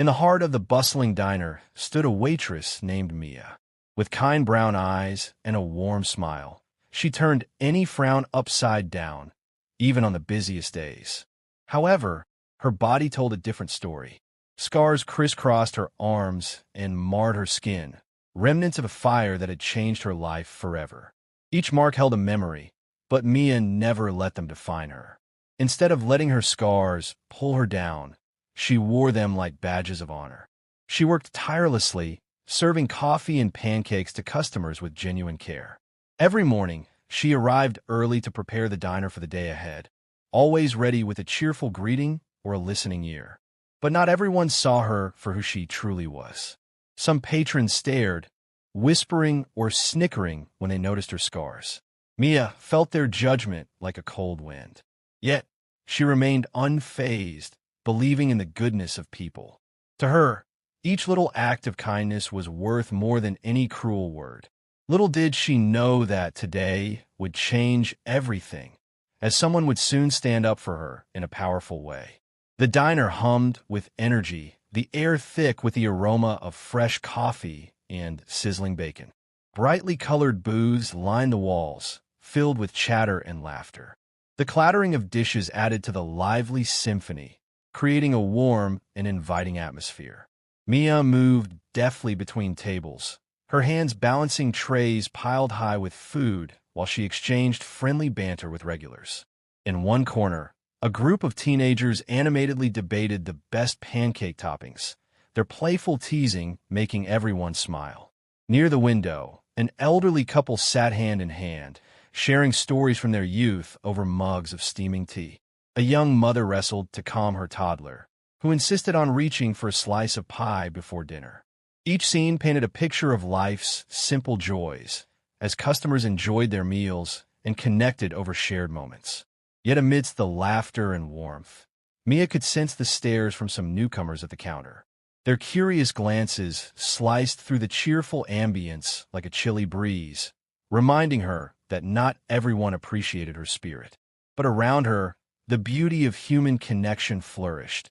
In the heart of the bustling diner stood a waitress named Mia. With kind brown eyes and a warm smile, she turned any frown upside down, even on the busiest days. However, her body told a different story. Scars crisscrossed her arms and marred her skin, remnants of a fire that had changed her life forever. Each mark held a memory, but Mia never let them define her. Instead of letting her scars pull her down, she wore them like badges of honor. She worked tirelessly, serving coffee and pancakes to customers with genuine care. Every morning, she arrived early to prepare the diner for the day ahead, always ready with a cheerful greeting or a listening ear. But not everyone saw her for who she truly was. Some patrons stared, whispering or snickering when they noticed her scars. Mia felt their judgment like a cold wind. Yet, she remained unfazed, believing in the goodness of people. To her, each little act of kindness was worth more than any cruel word. Little did she know that today would change everything, as someone would soon stand up for her in a powerful way. The diner hummed with energy, the air thick with the aroma of fresh coffee and sizzling bacon. Brightly colored booths lined the walls, filled with chatter and laughter. The clattering of dishes added to the lively symphony, creating a warm and inviting atmosphere. Mia moved deftly between tables, her hands balancing trays piled high with food while she exchanged friendly banter with regulars. In one corner, a group of teenagers animatedly debated the best pancake toppings, their playful teasing making everyone smile. Near the window, an elderly couple sat hand in hand, sharing stories from their youth over mugs of steaming tea. A young mother wrestled to calm her toddler, who insisted on reaching for a slice of pie before dinner. Each scene painted a picture of life's simple joys, as customers enjoyed their meals and connected over shared moments. Yet amidst the laughter and warmth, Mia could sense the stares from some newcomers at the counter. Their curious glances sliced through the cheerful ambience like a chilly breeze, reminding her that not everyone appreciated her spirit. But around her, the beauty of human connection flourished,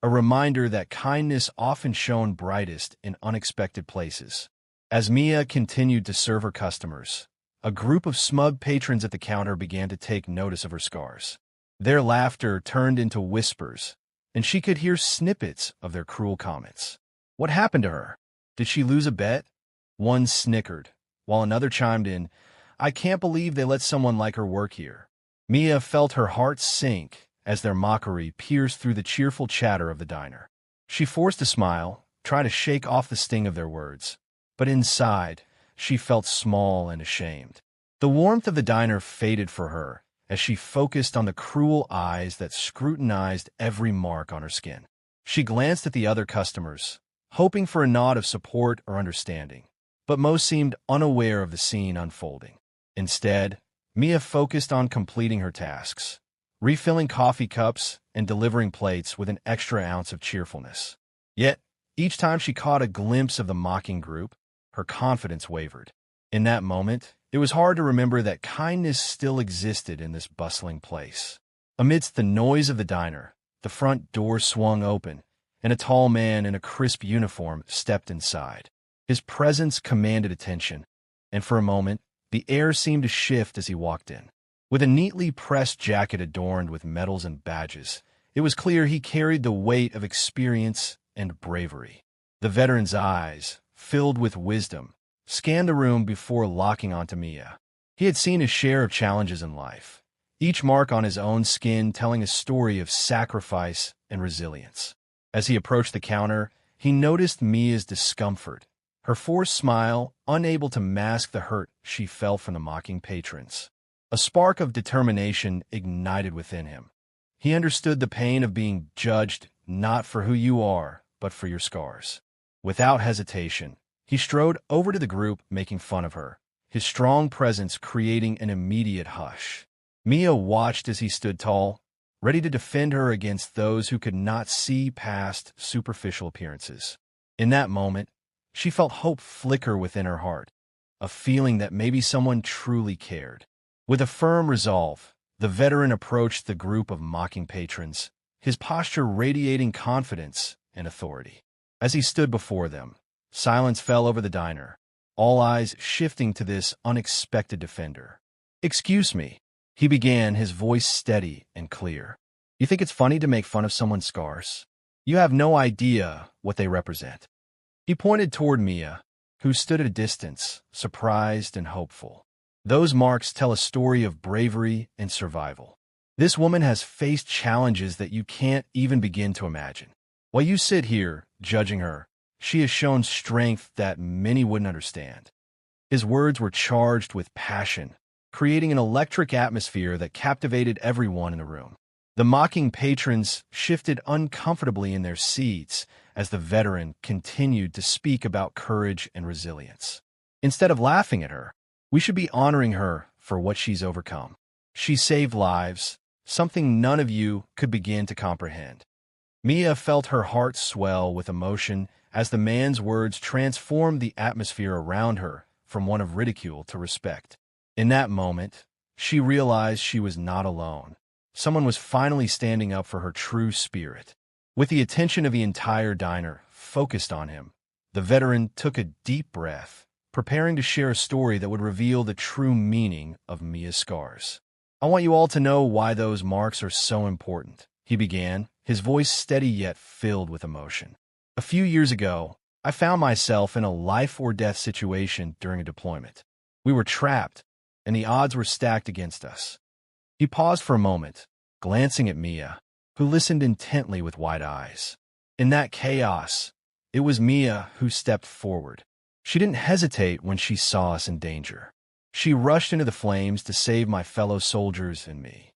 a reminder that kindness often shone brightest in unexpected places. As Mia continued to serve her customers, a group of smug patrons at the counter began to take notice of her scars. Their laughter turned into whispers, and she could hear snippets of their cruel comments. What happened to her? Did she lose a bet? One snickered, while another chimed in, "I can't believe they let someone like her work here." Mia felt her heart sink as their mockery pierced through the cheerful chatter of the diner. She forced a smile, trying to shake off the sting of their words, but inside, she felt small and ashamed. The warmth of the diner faded for her as she focused on the cruel eyes that scrutinized every mark on her skin. She glanced at the other customers, hoping for a nod of support or understanding, but most seemed unaware of the scene unfolding. Instead, Mia focused on completing her tasks, refilling coffee cups and delivering plates with an extra ounce of cheerfulness. Yet, each time she caught a glimpse of the mocking group, her confidence wavered. In that moment, it was hard to remember that kindness still existed in this bustling place. Amidst the noise of the diner, the front door swung open, and a tall man in a crisp uniform stepped inside. His presence commanded attention, and for a moment, the air seemed to shift as he walked in. With a neatly pressed jacket adorned with medals and badges, it was clear he carried the weight of experience and bravery. The veteran's eyes, filled with wisdom, scanned the room before locking onto Mia. He had seen his share of challenges in life, each mark on his own skin telling a story of sacrifice and resilience. As he approached the counter, he noticed Mia's discomfort, her forced smile unable to mask the hurt she felt from the mocking patrons. A spark of determination ignited within him. He understood the pain of being judged not for who you are, but for your scars. Without hesitation, he strode over to the group, making fun of her, his strong presence creating an immediate hush. Mia watched as he stood tall, ready to defend her against those who could not see past superficial appearances. In that moment, she felt hope flicker within her heart, a feeling that maybe someone truly cared. With a firm resolve, the veteran approached the group of mocking patrons, his posture radiating confidence and authority. As he stood before them, silence fell over the diner, all eyes shifting to this unexpected defender. "Excuse me," he began, his voice steady and clear. "You think it's funny to make fun of someone's scars? You have no idea what they represent." He pointed toward Mia, who stood at a distance, surprised and hopeful. "Those marks tell a story of bravery and survival. This woman has faced challenges that you can't even begin to imagine. While you sit here, judging her, she has shown strength that many wouldn't understand." His words were charged with passion, creating an electric atmosphere that captivated everyone in the room. The mocking patrons shifted uncomfortably in their seats as the veteran continued to speak about courage and resilience. "Instead of laughing at her, we should be honoring her for what she's overcome. She saved lives, something none of you could begin to comprehend." Mia felt her heart swell with emotion as the man's words transformed the atmosphere around her from one of ridicule to respect. In that moment, she realized she was not alone. Someone was finally standing up for her true spirit. With the attention of the entire diner focused on him, the veteran took a deep breath, preparing to share a story that would reveal the true meaning of Mia's scars. "I want you all to know why those marks are so important," he began, his voice steady yet filled with emotion. "A few years ago, I found myself in a life-or-death situation during a deployment. We were trapped, and the odds were stacked against us." He paused for a moment, glancing at Mia, who listened intently with wide eyes. In that chaos, it was Mia who stepped forward. She didn't hesitate when she saw us in danger. She rushed into the flames to save my fellow soldiers and me.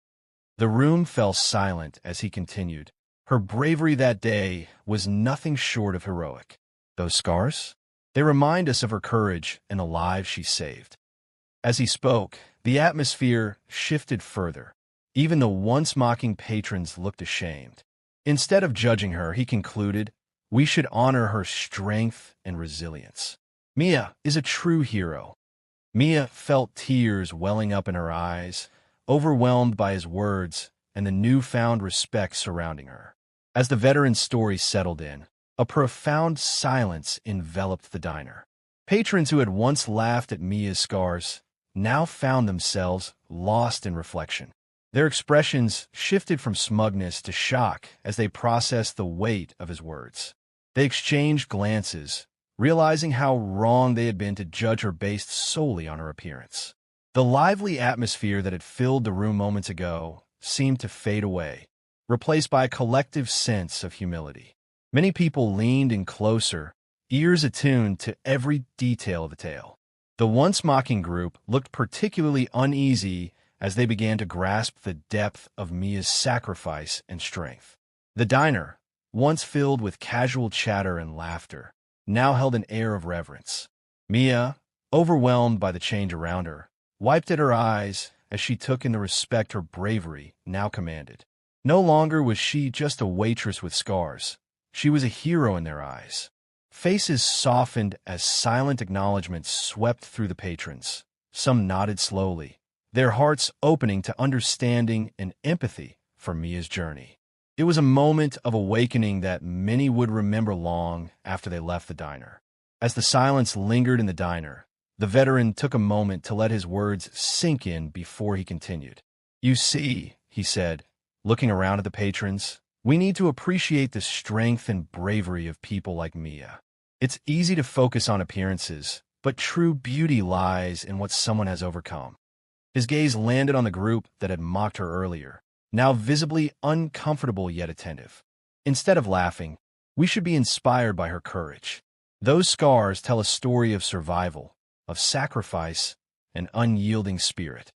The room fell silent as he continued. Her bravery that day was nothing short of heroic. Those scars? They remind us of her courage and the lives she saved. As he spoke, the atmosphere shifted further. Even the once mocking patrons looked ashamed. Instead of judging her, he concluded, "We should honor her strength and resilience. Mia is a true hero." Mia felt tears welling up in her eyes, overwhelmed by his words and the newfound respect surrounding her. As the veteran's story settled in, a profound silence enveloped the diner. Patrons who had once laughed at Mia's scars now found themselves lost in reflection. Their expressions shifted from smugness to shock as they processed the weight of his words. They exchanged glances, realizing how wrong they had been to judge her based solely on her appearance. The lively atmosphere that had filled the room moments ago seemed to fade away, replaced by a collective sense of humility. Many people leaned in closer, ears attuned to every detail of the tale. The once mocking group looked particularly uneasy as they began to grasp the depth of Mia's sacrifice and strength. The diner, once filled with casual chatter and laughter, now held an air of reverence. Mia, overwhelmed by the change around her, wiped at her eyes as she took in the respect her bravery now commanded. No longer was she just a waitress with scars. She was a hero in their eyes. Faces softened as silent acknowledgments swept through the patrons. Some nodded slowly, their hearts opening to understanding and empathy for Mia's journey. It was a moment of awakening that many would remember long after they left the diner. As the silence lingered in the diner, the veteran took a moment to let his words sink in before he continued. "You see," he said, looking around at the patrons, "we need to appreciate the strength and bravery of people like Mia. It's easy to focus on appearances, but true beauty lies in what someone has overcome." His gaze landed on the group that had mocked her earlier, now visibly uncomfortable yet attentive. Instead of laughing, we should be inspired by her courage. Those scars tell a story of survival, of sacrifice, and unyielding spirit.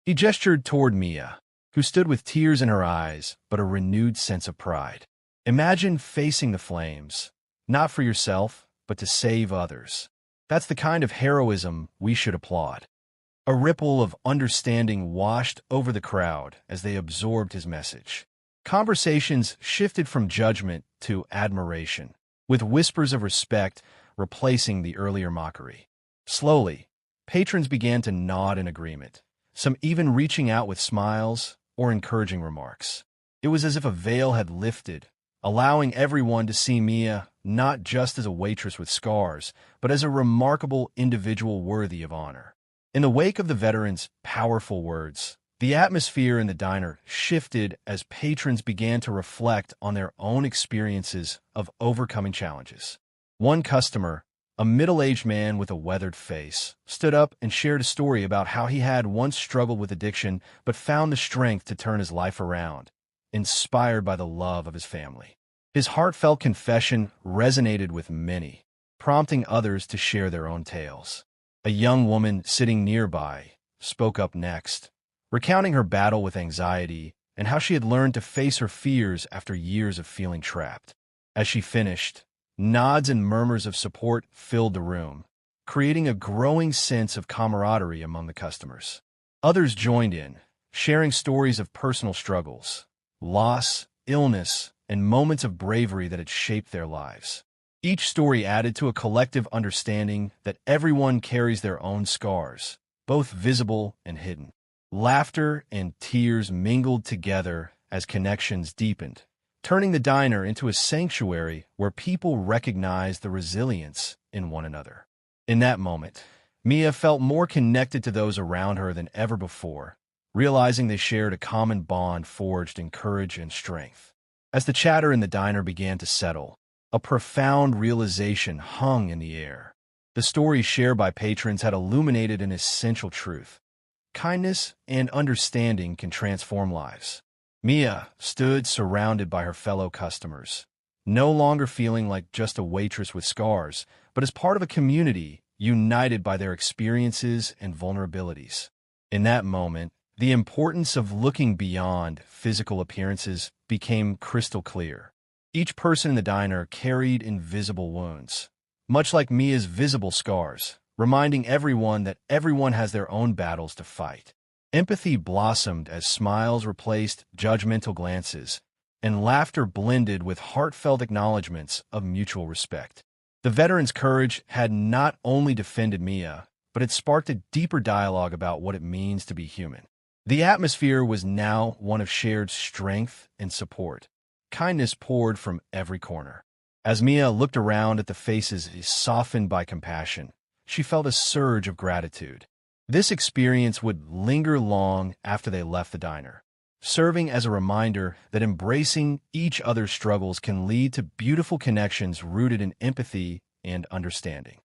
He gestured toward Mia, who stood with tears in her eyes but a renewed sense of pride. "Imagine facing the flames, not for yourself, but to save others. That's the kind of heroism we should applaud." A ripple of understanding washed over the crowd as they absorbed his message. Conversations shifted from judgment to admiration, with whispers of respect replacing the earlier mockery. Slowly, patrons began to nod in agreement, some even reaching out with smiles or encouraging remarks. It was as if a veil had lifted, allowing everyone to see Mia not just as a waitress with scars, but as a remarkable individual worthy of honor. In the wake of the veteran's powerful words, the atmosphere in the diner shifted as patrons began to reflect on their own experiences of overcoming challenges. One customer, a middle-aged man with a weathered face, stood up and shared a story about how he had once struggled with addiction but found the strength to turn his life around, inspired by the love of his family. His heartfelt confession resonated with many, prompting others to share their own tales. A young woman sitting nearby spoke up next, recounting her battle with anxiety and how she had learned to face her fears after years of feeling trapped. As she finished, nods and murmurs of support filled the room, creating a growing sense of camaraderie among the customers. Others joined in, sharing stories of personal struggles, loss, illness, and moments of bravery that had shaped their lives. Each story added to a collective understanding that everyone carries their own scars, both visible and hidden. Laughter and tears mingled together as connections deepened, turning the diner into a sanctuary where people recognized the resilience in one another. In that moment, Mia felt more connected to those around her than ever before, realizing they shared a common bond forged in courage and strength. As the chatter in the diner began to settle, a profound realization hung in the air. The stories shared by patrons had illuminated an essential truth. Kindness and understanding can transform lives. Mia stood surrounded by her fellow customers, no longer feeling like just a waitress with scars, but as part of a community united by their experiences and vulnerabilities. In that moment, the importance of looking beyond physical appearances became crystal clear. Each person in the diner carried invisible wounds, much like Mia's visible scars, reminding everyone that everyone has their own battles to fight. Empathy blossomed as smiles replaced judgmental glances, and laughter blended with heartfelt acknowledgments of mutual respect. The veteran's courage had not only defended Mia, but it sparked a deeper dialogue about what it means to be human. The atmosphere was now one of shared strength and support. Kindness poured from every corner. As Mia looked around at the faces softened by compassion, she felt a surge of gratitude. This experience would linger long after they left the diner, serving as a reminder that embracing each other's struggles can lead to beautiful connections rooted in empathy and understanding.